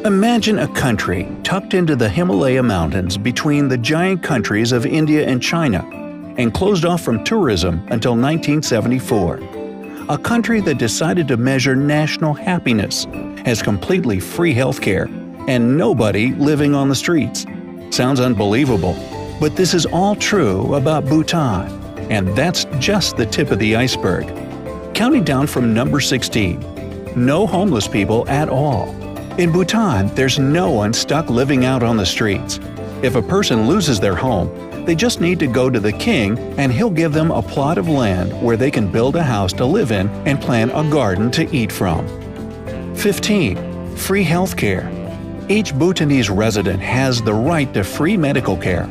Imagine a country tucked into the Himalaya mountains between the giant countries of India and China, and closed off from tourism until 1974. A country that decided to measure national happiness, has completely free healthcare, and nobody living on the streets. Sounds unbelievable, but this is all true about Bhutan, and that's just the tip of the iceberg. Counting down from number 16. No homeless people at all. In Bhutan, there's no one stuck living out on the streets. If a person loses their home, they just need to go to the king and he'll give them a plot of land where they can build a house to live in and plant a garden to eat from. 15. Free healthcare. Each Bhutanese resident has the right to free medical care.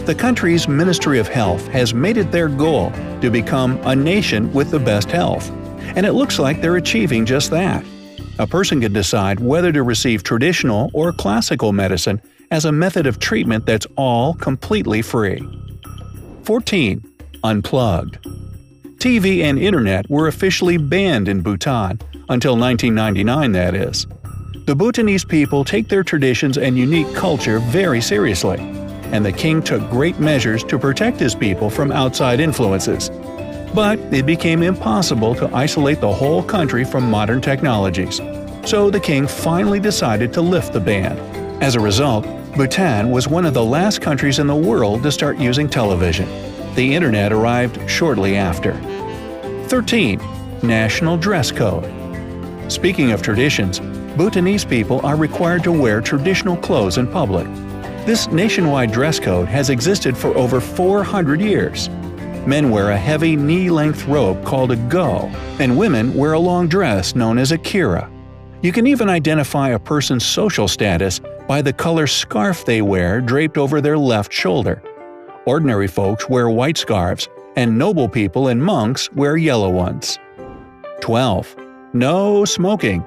The country's Ministry of Health has made it their goal to become a nation with the best health, and it looks like they're achieving just that. A person can decide whether to receive traditional or classical medicine as a method of treatment that's all completely free. 14. Unplugged. TV and internet were officially banned in Bhutan, until 1999 that is. The Bhutanese people take their traditions and unique culture very seriously, and the king took great measures to protect his people from outside influences. But it became impossible to isolate the whole country from modern technologies, so the king finally decided to lift the ban. As a result, Bhutan was one of the last countries in the world to start using television. The internet arrived shortly after. 13. National dress code. Speaking of traditions, Bhutanese people are required to wear traditional clothes in public. This nationwide dress code has existed for over 400 years. Men wear a heavy knee-length robe called a go, and women wear a long dress known as a kira. You can even identify a person's social status by the color scarf they wear draped over their left shoulder. Ordinary folks wear white scarves, and noble people and monks wear yellow ones. 12. No smoking.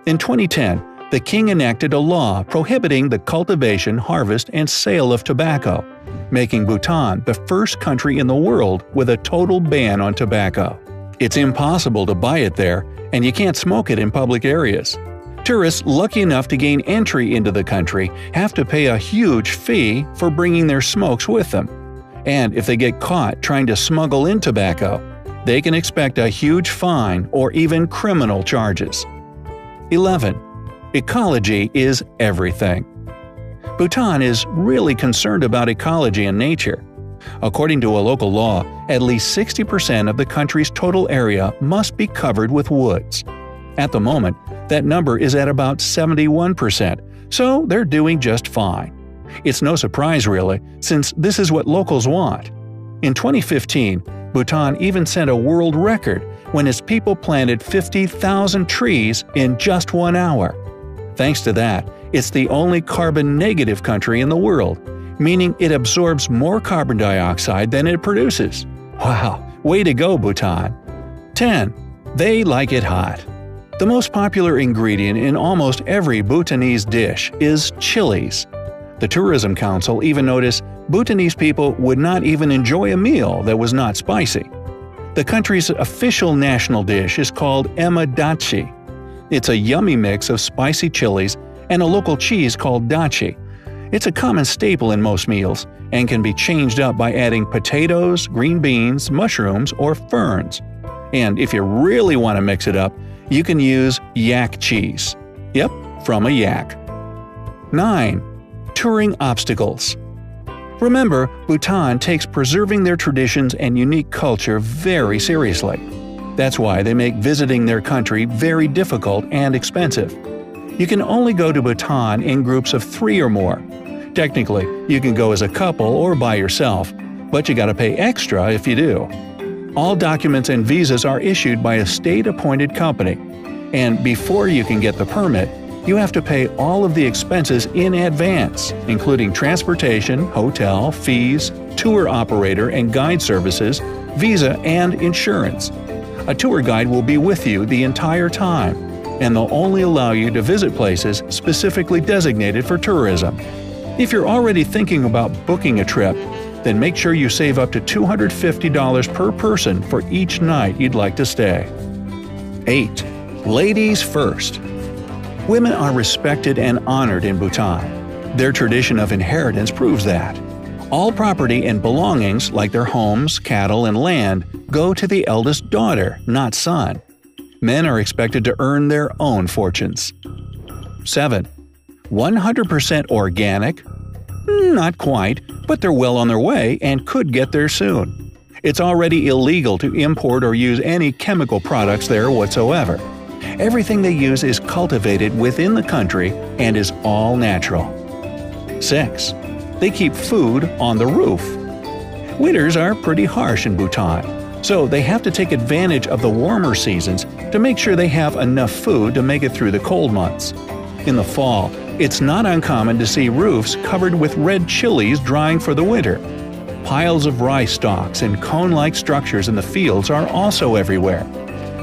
In 2010, the king enacted a law prohibiting the cultivation, harvest, and sale of tobacco, making Bhutan the first country in the world with a total ban on tobacco. It's impossible to buy it there, and you can't smoke it in public areas. Tourists lucky enough to gain entry into the country have to pay a huge fee for bringing their smokes with them. And if they get caught trying to smuggle in tobacco, they can expect a huge fine or even criminal charges. 11. Ecology is everything. Bhutan is really concerned about ecology and nature. According to a local law, at least 60% of the country's total area must be covered with woods. At the moment, that number is at about 71%, so they're doing just fine. It's no surprise really, since this is what locals want. In 2015, Bhutan even set a world record when its people planted 50,000 trees in just 1 hour. Thanks to that, it's the only carbon-negative country in the world, meaning it absorbs more carbon dioxide than it produces. Wow, way to go, Bhutan! 10. They like it hot. The most popular ingredient in almost every Bhutanese dish is chilies. The Tourism Council even noticed Bhutanese people would not even enjoy a meal that was not spicy. The country's official national dish is called emadachi. It's a yummy mix of spicy chilies and a local cheese called dachi. It's a common staple in most meals and can be changed up by adding potatoes, green beans, mushrooms, or ferns. And if you really want to mix it up, you can use yak cheese. Yep, from a yak. 9. Touring obstacles. Remember, Bhutan takes preserving their traditions and unique culture very seriously. That's why they make visiting their country very difficult and expensive. You can only go to Bhutan in groups of 3 or more. Technically, you can go as a couple or by yourself, but you gotta pay extra if you do. All documents and visas are issued by a state-appointed company, and before you can get the permit, you have to pay all of the expenses in advance, including transportation, hotel, fees, tour operator and guide services, visa, and insurance. A tour guide will be with you the entire time, and they'll only allow you to visit places specifically designated for tourism. If you're already thinking about booking a trip, then make sure you save up to $250 per person for each night you'd like to stay. 8. Ladies first. Women are respected and honored in Bhutan. Their tradition of inheritance proves that. All property and belongings, like their homes, cattle, and land, go to the eldest daughter, not son. Men are expected to earn their own fortunes. 7. 100% organic? Not quite, but they're well on their way and could get there soon. It's already illegal to import or use any chemical products there whatsoever. Everything they use is cultivated within the country and is all natural. 6. They keep food on the roof. Winters are pretty harsh in Bhutan, so they have to take advantage of the warmer seasons to make sure they have enough food to make it through the cold months. In the fall, it's not uncommon to see roofs covered with red chilies drying for the winter. Piles of rice stalks and cone-like structures in the fields are also everywhere.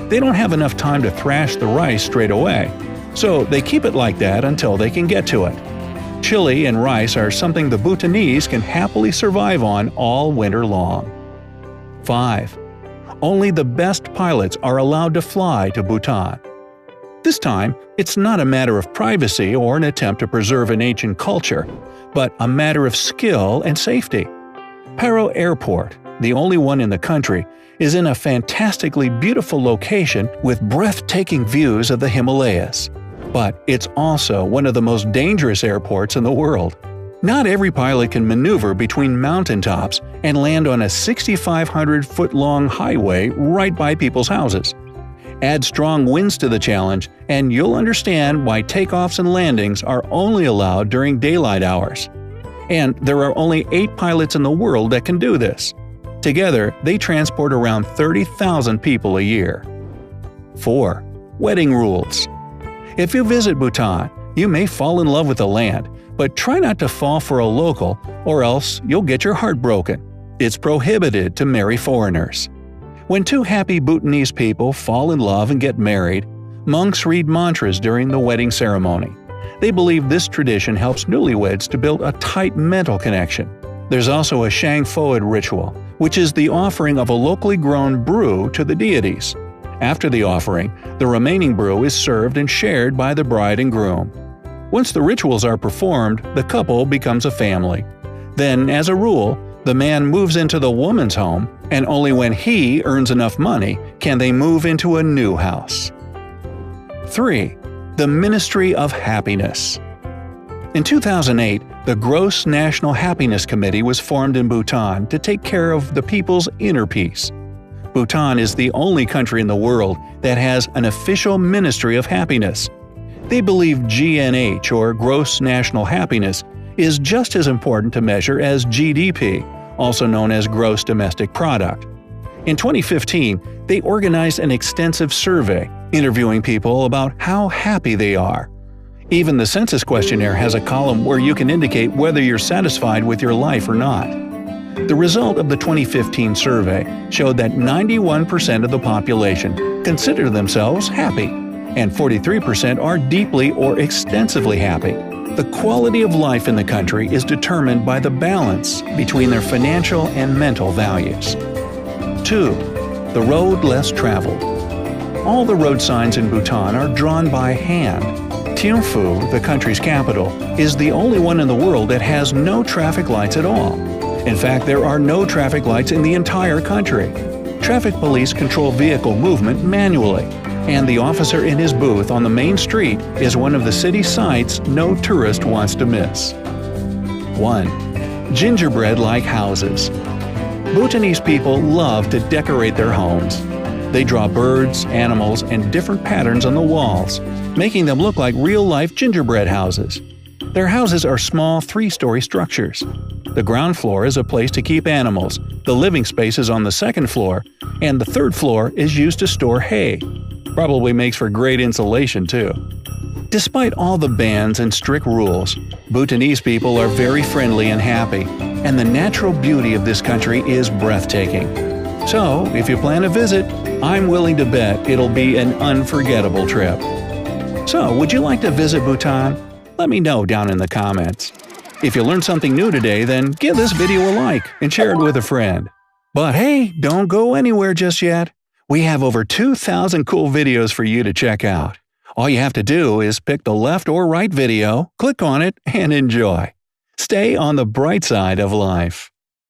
They don't have enough time to thrash the rice straight away, so they keep it like that until they can get to it. Chili and rice are something the Bhutanese can happily survive on all winter long. 5. Only the best pilots are allowed to fly to Bhutan. This time, it's not a matter of privacy or an attempt to preserve an ancient culture, but a matter of skill and safety. Paro Airport, the only one in the country, is in a fantastically beautiful location with breathtaking views of the Himalayas. But it's also one of the most dangerous airports in the world. Not every pilot can maneuver between mountaintops and land on a 6,500-foot-long highway right by people's houses. Add strong winds to the challenge, and you'll understand why takeoffs and landings are only allowed during daylight hours. And there are only 8 pilots in the world that can do this. Together, they transport around 30,000 people a year. 4. Wedding rules. If you visit Bhutan, you may fall in love with the land, but try not to fall for a local, or else you'll get your heart broken. It's prohibited to marry foreigners. When two happy Bhutanese people fall in love and get married, monks read mantras during the wedding ceremony. They believe this tradition helps newlyweds to build a tight mental connection. There's also a Shang Foed ritual, which is the offering of a locally grown brew to the deities. After the offering, the remaining brew is served and shared by the bride and groom. Once the rituals are performed, the couple becomes a family. Then, as a rule, the man moves into the woman's home, and only when he earns enough money can they move into a new house. 3. The Ministry of Happiness. In 2008, the Gross National Happiness Committee was formed in Bhutan to take care of the people's inner peace. Bhutan is the only country in the world that has an official Ministry of Happiness. They believe GNH, or Gross National Happiness, is just as important to measure as GDP, also known as Gross Domestic Product. In 2015, they organized an extensive survey, interviewing people about how happy they are. Even the census questionnaire has a column where you can indicate whether you're satisfied with your life or not. The result of the 2015 survey showed that 91% of the population consider themselves happy, and 43% are deeply or extensively happy. The quality of life in the country is determined by the balance between their financial and mental values. 2. The road less traveled. All the road signs in Bhutan are drawn by hand. Thimphu, the country's capital, is the only one in the world that has no traffic lights at all. In fact, there are no traffic lights in the entire country. Traffic police control vehicle movement manually, and the officer in his booth on the main street is one of the city sights no tourist wants to miss. 1. Gingerbread-like houses. Bhutanese people love to decorate their homes. They draw birds, animals, and different patterns on the walls, making them look like real-life gingerbread houses. Their houses are small 3-story structures. The ground floor is a place to keep animals, the living space is on the second floor, and the third floor is used to store hay. Probably makes for great insulation too. Despite all the bans and strict rules, Bhutanese people are very friendly and happy, and the natural beauty of this country is breathtaking. So, if you plan a visit, I'm willing to bet it'll be an unforgettable trip. So, would you like to visit Bhutan? Let me know down in the comments. If you learned something new today, then give this video a like and share it with a friend. But hey, don't go anywhere just yet. We have over 2,000 cool videos for you to check out. All you have to do is pick the left or right video, click on it, and enjoy. Stay on the bright side of life.